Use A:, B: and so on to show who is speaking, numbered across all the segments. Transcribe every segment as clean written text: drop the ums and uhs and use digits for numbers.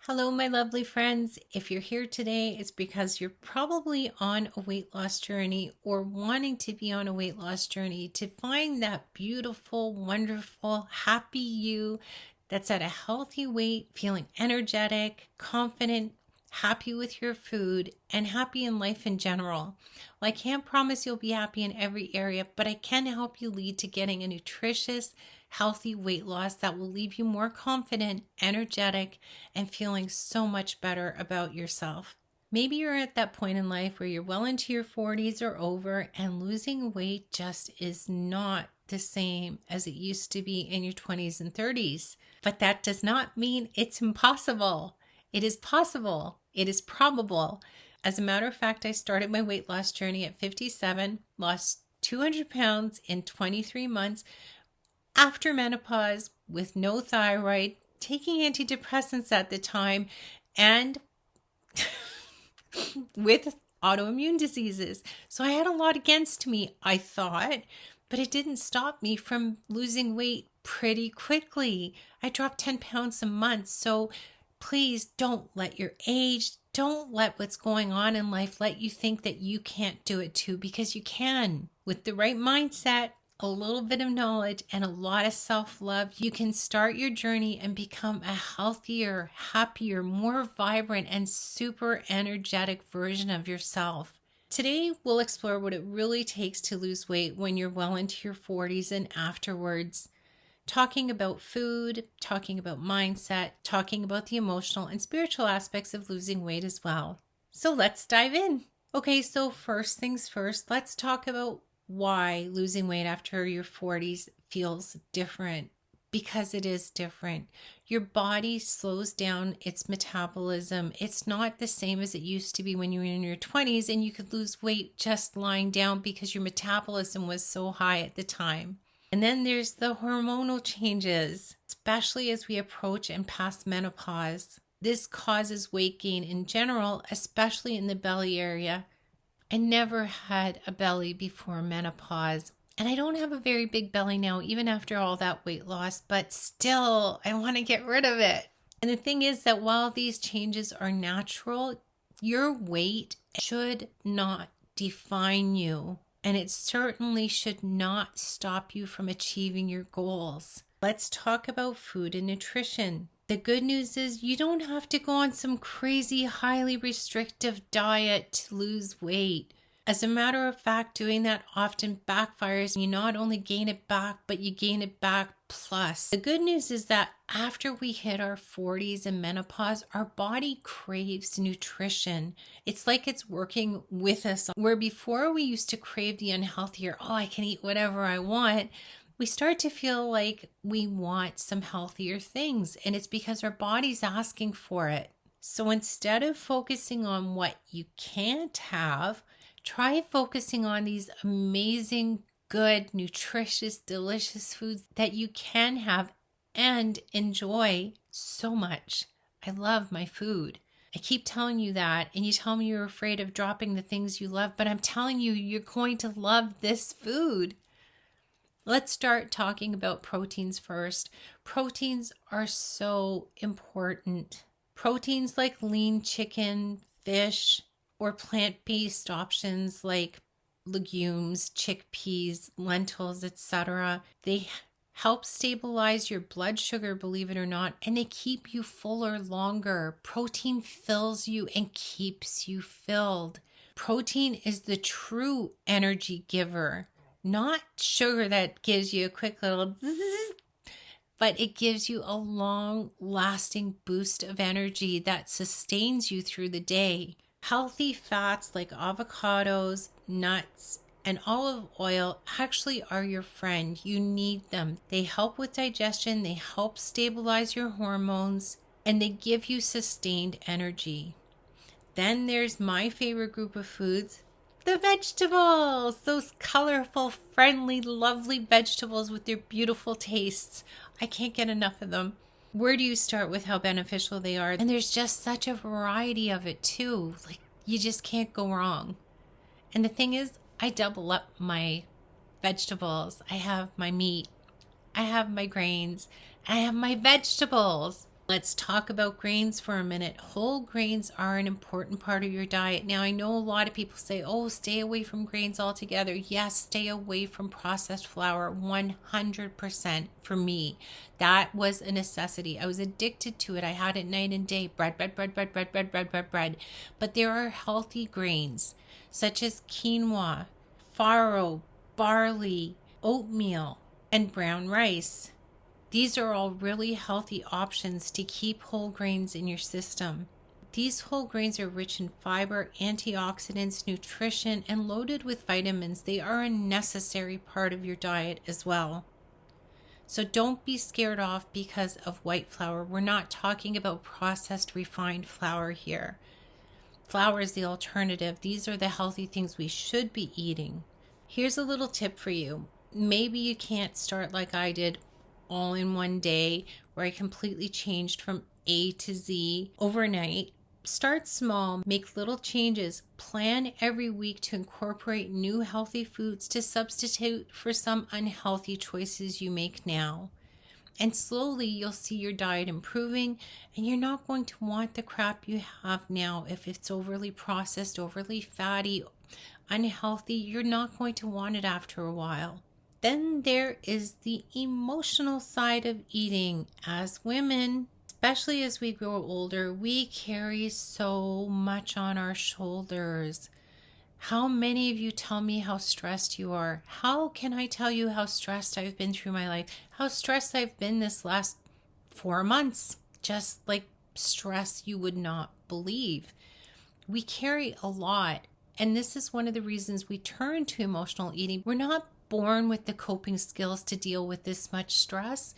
A: Hello, my lovely friends. If you're here today, it's because you're probably on a weight loss journey or wanting to be on a weight loss journey to find that beautiful, wonderful, happy you that's at a healthy weight, feeling energetic, confident, happy with your food, and happy in life in general. Well, I can't promise you'll be happy in every area, but I can help you lead to getting a nutritious, healthy weight loss that will leave you more confident, energetic, and feeling so much better about yourself. Maybe you're at that point in life where you're well into your 40s or over, and losing weight just is not the same as it used to be in your 20s and 30s. But that does not mean it's impossible. It is possible. It is probable. As a matter of fact, I started my weight loss journey at 57, lost 200 pounds in 23 months, after menopause, with no thyroid, taking antidepressants at the time, and with autoimmune diseases. So I had a lot against me, I thought, but it didn't stop me from losing weight pretty quickly. I dropped 10 pounds a month. So please don't let your age, don't let what's going on in life let you think that you can't do it too, because you can. With the right mindset, a little bit of knowledge, and a lot of self-love, you can start your journey and become a healthier, happier, more vibrant, and super energetic version of yourself. Today, we'll explore what it really takes to lose weight when you're well into your 40s and afterwards. Talking about food, talking about mindset, talking about the emotional and spiritual aspects of losing weight as well. So let's dive in. Okay, so first things first, let's talk about why losing weight after your 40s feels different. Because it is different. Your body slows down its metabolism. It's not the same as it used to be when you were in your 20s and you could lose weight just lying down because your metabolism was so high at the time. And then there's the hormonal changes, especially as we approach and pass menopause. This causes weight gain in general, especially in the belly area. I never had a belly before menopause, and I don't have a very big belly now, even after all that weight loss, but still, I want to get rid of it. And the thing is that while these changes are natural, your weight should not define you, and it certainly should not stop you from achieving your goals. Let's talk about food and nutrition. The good news is you don't have to go on some crazy, highly restrictive diet to lose weight. As a matter of fact, doing that often backfires. You not only gain it back, but you gain it back plus. The good news is that after we hit our 40s and menopause, our body craves nutrition. It's like it's working with us. Where before we used to crave the unhealthier, I can eat whatever I want, we start to feel like we want some healthier things, and it's because our body's asking for it. So instead of focusing on what you can't have, try focusing on these amazing, good, nutritious, delicious foods that you can have and enjoy so much. I love my food. I keep telling you that, and you tell me you're afraid of dropping the things you love, but I'm telling you, you're going to love this food. Let's start talking about proteins first. Proteins are so important. Proteins like lean chicken, fish, or plant-based options like legumes, chickpeas, lentils, etc. They help stabilize your blood sugar, believe it or not, and they keep you fuller longer. Protein fills you and keeps you filled. Protein is the true energy giver. Not sugar that gives you a quick little zzz, but it gives you a long-lasting boost of energy that sustains you through the day. Healthy fats like avocados, nuts, and olive oil actually are your friend. You need them. They help with digestion, they help stabilize your hormones, and they give you sustained energy. Then there's my favorite group of foods, the vegetables, those colorful, friendly, lovely vegetables with their beautiful tastes. I can't get enough of them. Where do you start with how beneficial they are? And there's just such a variety of it too. Like, you just can't go wrong. And the thing is, I double up my vegetables. I have my meat, I have my grains, I have my vegetables. Let's talk about grains for a minute. Whole grains are an important part of your diet. Now, I know a lot of people say, oh, stay away from grains altogether. Yes, stay away from processed flour 100% for me. That was a necessity. I was addicted to it. I had it night and day. Bread, bread, bread, bread, bread, bread, bread, bread, bread. But there are healthy grains such as quinoa, farro, barley, oatmeal, and brown rice. These are all really healthy options to keep whole grains in your system. These whole grains are rich in fiber, antioxidants, nutrition, and loaded with vitamins. They are a necessary part of your diet as well. So don't be scared off because of white flour. We're not talking about processed refined flour here. Flour is the alternative. These are the healthy things we should be eating. Here's a little tip for you. Maybe you can't start like I did all in one day where I completely changed from A to Z overnight. Start small, make little changes, plan every week to incorporate new healthy foods to substitute for some unhealthy choices you make now. And slowly you'll see your diet improving, and you're not going to want the crap you have now. If it's overly processed, overly fatty, unhealthy, you're not going to want it after a while. Then there is the emotional side of eating. As women, especially as we grow older, we carry so much on our shoulders. How many of you tell me how stressed you are? How can I tell you how stressed I've been through my life? How stressed I've been this last 4 months? Just like stress you would not believe. We carry a lot, and this is one of the reasons we turn to emotional eating. We're not born with the coping skills to deal with this much stress.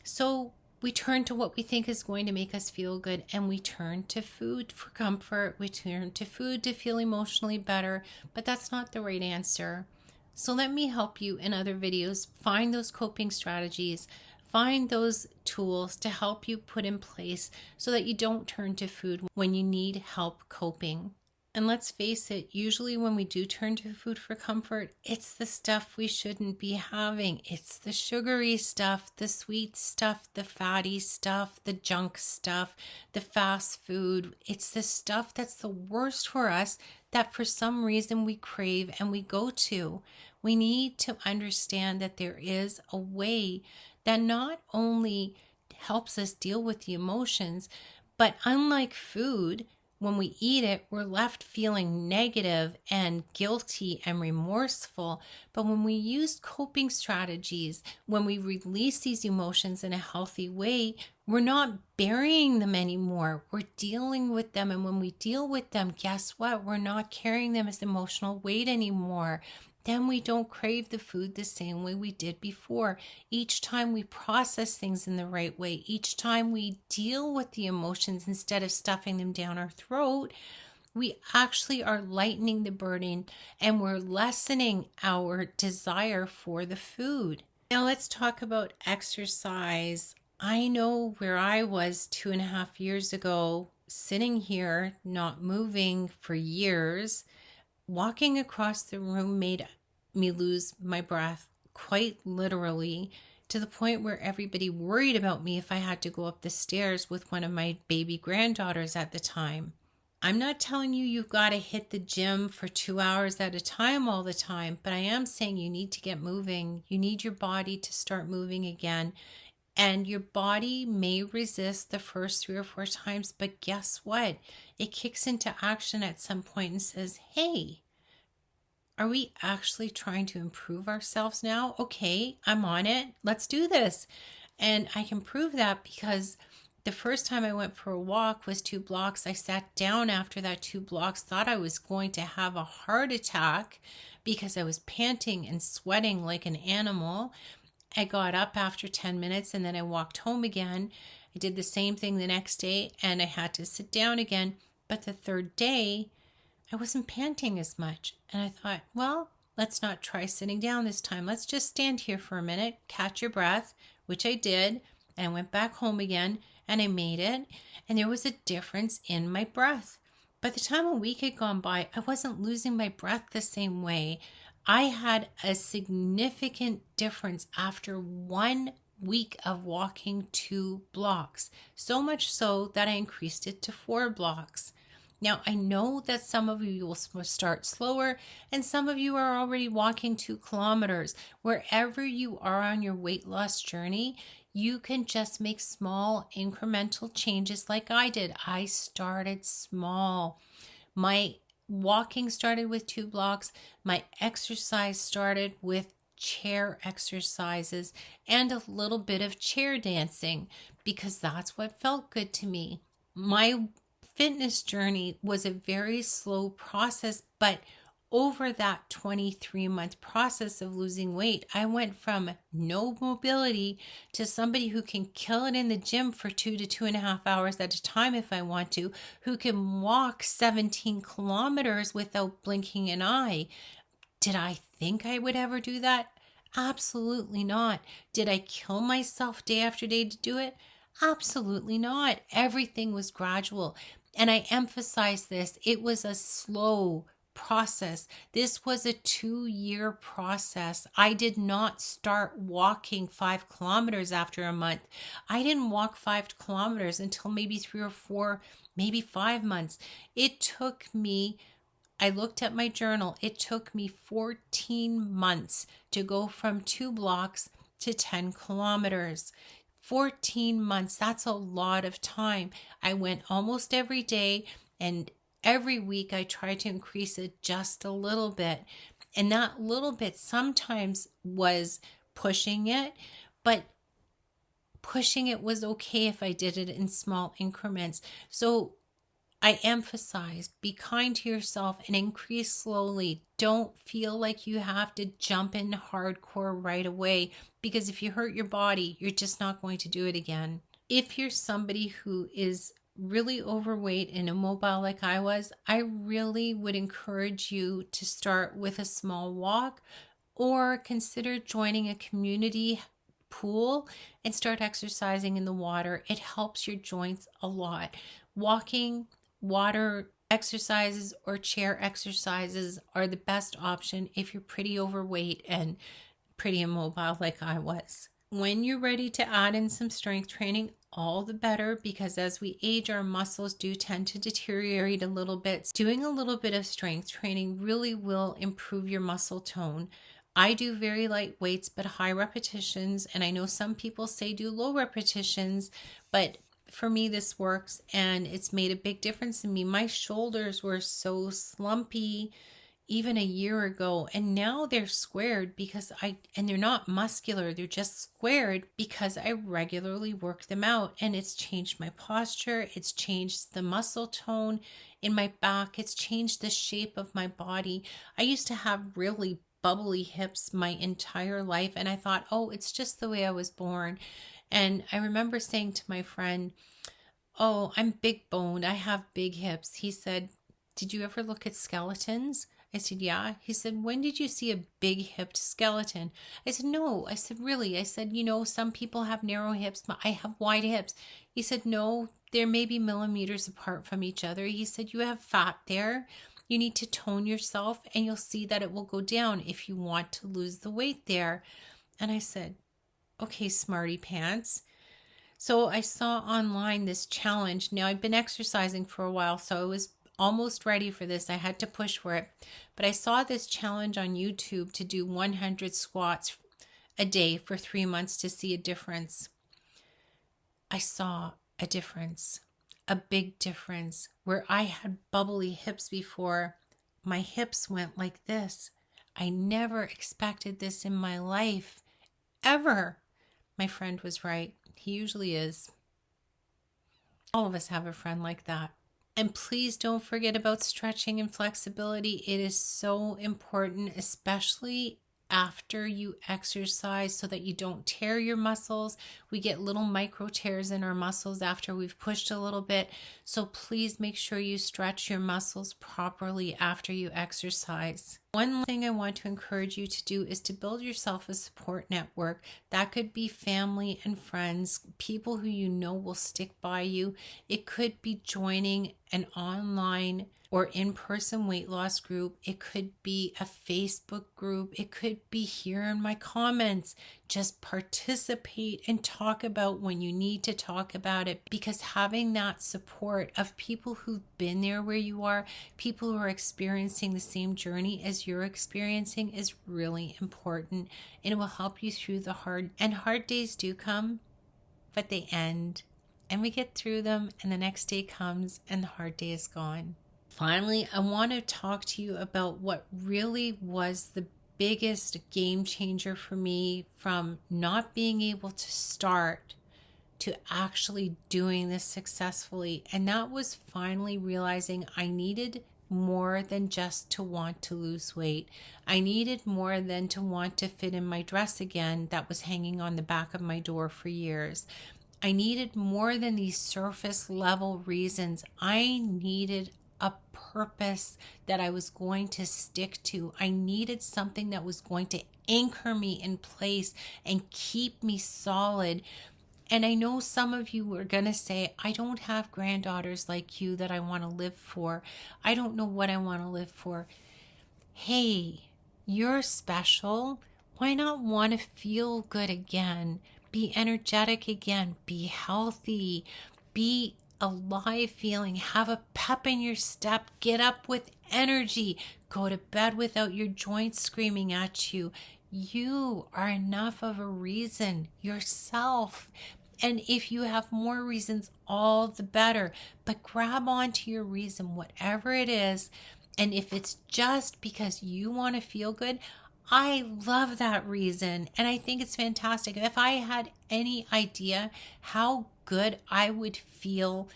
A: So we turn to what we think is going to make us feel good, and we turn to food for comfort. We turn to food to feel emotionally better, but that's not the right answer. So let me help you in other videos find those coping strategies, find those tools to help you put in place so that you don't turn to food when you need help coping. And let's face it, usually when we do turn to food for comfort, it's the stuff we shouldn't be having. It's the sugary stuff, the sweet stuff, the fatty stuff, the junk stuff, the fast food. It's the stuff that's the worst for us that for some reason we crave and we go to. We need to understand that there is a way that not only helps us deal with the emotions, but unlike food, when we eat it, we're left feeling negative and guilty and remorseful. But when we use coping strategies, when we release these emotions in a healthy way, we're not burying them anymore. We're dealing with them. And when we deal with them, guess what? We're not carrying them as emotional weight anymore. Then we don't crave the food the same way we did before. Each time we process things in the right way, each time we deal with the emotions instead of stuffing them down our throat, we actually are lightening the burden and we're lessening our desire for the food. Now let's talk about exercise. I know where I was 2.5 years ago, sitting here, not moving for years. Walking across the room made me lose my breath, quite literally, to the point where everybody worried about me if I had to go up the stairs with one of my baby granddaughters at the time. I'm not telling you you've got to hit the gym for 2 hours at a time all the time, but I am saying you need to get moving. You need your body to start moving again. And your body may resist the first 3 or 4 times, but guess what? It kicks into action at some point and says, hey, are we actually trying to improve ourselves now? Okay, I'm on it. Let's do this. And I can prove that because the first time I went for a walk was 2 blocks. I sat down after that 2 blocks, thought I was going to have a heart attack because I was panting and sweating like an animal. I got up after 10 minutes and then I walked home again. I did the same thing the next day and I had to sit down again. But the third day, I wasn't panting as much. And I thought, well, let's not try sitting down this time. Let's just stand here for a minute, catch your breath, which I did. And I went back home again and I made it. And there was a difference in my breath. By the time a week had gone by, I wasn't losing my breath the same way. I had a significant difference after 1 week of walking 2 blocks, so much so that I increased it to 4 blocks. Now, I know that some of you will start slower and some of you are already walking 2 kilometers. Wherever you are on your weight loss journey, you can just make small incremental changes like I did. I started small. My walking started with 2 blocks. My exercise started with chair exercises and a little bit of chair dancing because that's what felt good to me. My fitness journey was a very slow process, but over that 23-month process of losing weight, I went from no mobility to somebody who can kill it in the gym for 2 to 2.5 hours at a time if I want to, who can walk 17 kilometers without blinking an eye. Did I think I would ever do that? Absolutely not. Did I kill myself day after day to do it? Absolutely not. Everything was gradual. And I emphasize this, it was a slow process. This was a 2-year process. I did not start walking 5 kilometers after a month. I didn't walk 5 kilometers until maybe 3 or 4, maybe 5 months. It took me, I looked at my journal, it took me 14 months to go from 2 blocks to 10 kilometers. 14 months, that's a lot of time. I went almost every day, and every week I tried to increase it just a little bit. And that little bit sometimes was pushing it, but pushing it was okay if I did it in small increments. So I emphasize, be kind to yourself and increase slowly. Don't feel like you have to jump in hardcore right away, because if you hurt your body, you're just not going to do it again. If you're somebody who is really overweight and immobile like I was, I really would encourage you to start with a small walk or consider joining a community pool and start exercising in the water. It helps your joints a lot. Walking, water exercises, or chair exercises are the best option if you're pretty overweight and pretty immobile like I was. When you're ready to add in some strength training, all the better, because as we age, our muscles do tend to deteriorate a little bit. Doing a little bit of strength training really will improve your muscle tone. I do very light weights but high repetitions, and I know some people say do low repetitions, but for me this works and it's made a big difference in me. My shoulders were so slumpy even a year ago, and now they're squared and they're not muscular, they're just squared because I regularly work them out, and it's changed my posture, it's changed the muscle tone in my back, it's changed the shape of my body. I used to have really bubbly hips my entire life, and I thought, oh, it's just the way I was born. And I remember saying to my friend, oh, I'm big boned, I have big hips. He said, did you ever look at skeletons? I said, yeah. He said, when did you see a big hipped skeleton? I said, no. I said, really? I said, some people have narrow hips, but I have wide hips. He said, no, they're maybe millimeters apart from each other. He said, you have fat there. You need to tone yourself and you'll see that it will go down if you want to lose the weight there. And I said, okay, smarty pants. So I saw online this challenge. Now I've been exercising for a while, so I was almost ready for this. I had to push for it. But I saw this challenge on YouTube to do 100 squats a day for 3 months to see a difference. I saw a difference, a big difference. Where I had bubbly hips before, my hips went like this. I never expected this in my life, ever. My friend was right. He usually is. All of us have a friend like that. And please don't forget about stretching and flexibility. It is so important, especially after you exercise, so that you don't tear your muscles. We get little micro tears in our muscles after we've pushed a little bit. So please make sure you stretch your muscles properly after you exercise. One thing I want to encourage you to do is to build yourself a support network. That could be family and friends, people who you know will stick by you. It could be joining an online or in-person weight loss group. It could be a Facebook group. It could be here in my comments. Just participate and talk about when you need to talk about it, because having that support of people who've been there where you are, people who are experiencing the same journey as you're experiencing, is really important, and it will help you through the hard days do come, but they end and we get through them, and the next day comes and the hard day is gone. Finally, I want to talk to you about what really was the biggest game changer for me from not being able to start to actually doing this successfully. And that was finally realizing I needed more than just to want to lose weight. I needed more than to want to fit in my dress again that was hanging on the back of my door for years. I needed more than these surface level reasons. I needed a purpose that I was going to stick to. I needed something that was going to anchor me in place and keep me solid. And I know some of you are going to say, I don't have granddaughters like you that I want to live for. I don't know what I want to live for. Hey, you're special. Why not want to feel good again? Be energetic again. Be healthy. Be alive feeling, have a pep in your step, get up with energy, go to bed without your joints screaming at you. You are enough of a reason yourself. And if you have more reasons, all the better. But grab onto your reason, whatever it is. And if it's just because you want to feel good, I love that reason. And I think it's fantastic. If I had any idea how good I would feel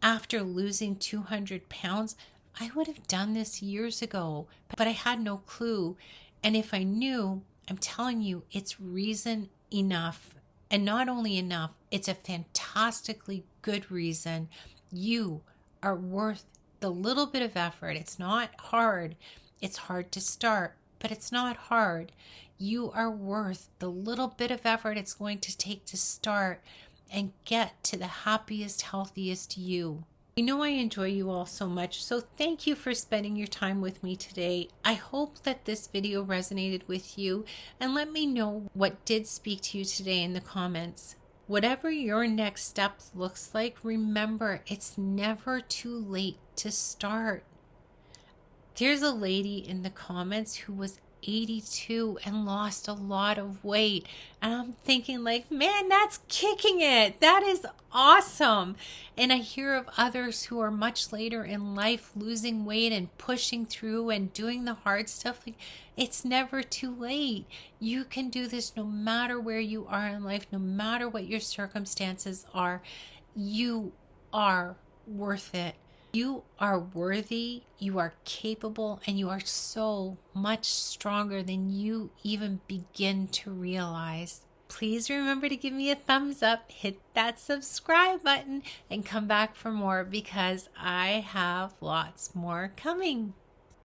A: after losing 200 pounds, I would have done this years ago, but I had no clue. And if I knew, I'm telling you, it's reason enough. And not only enough, it's a fantastically good reason. You are worth the little bit of effort. It's not hard. It's hard to start, but it's not hard. You are worth the little bit of effort it's going to take to start and get to the happiest, healthiest you. You know I enjoy you all so much, so thank you for spending your time with me today. I hope that this video resonated with you, and let me know what did speak to you today in the comments. Whatever your next step looks like, remember, it's never too late to start. There's a lady in the comments who was 82 and lost a lot of weight. And I'm thinking like, man, that's kicking it. That is awesome. And I hear of others who are much later in life losing weight and pushing through and doing the hard stuff. Like, it's never too late. You can do this no matter where you are in life, no matter what your circumstances are. You are worth it. You are worthy, you are capable, and you are so much stronger than you even begin to realize. Please remember to give me a thumbs up, hit that subscribe button, and come back for more, because I have lots more coming.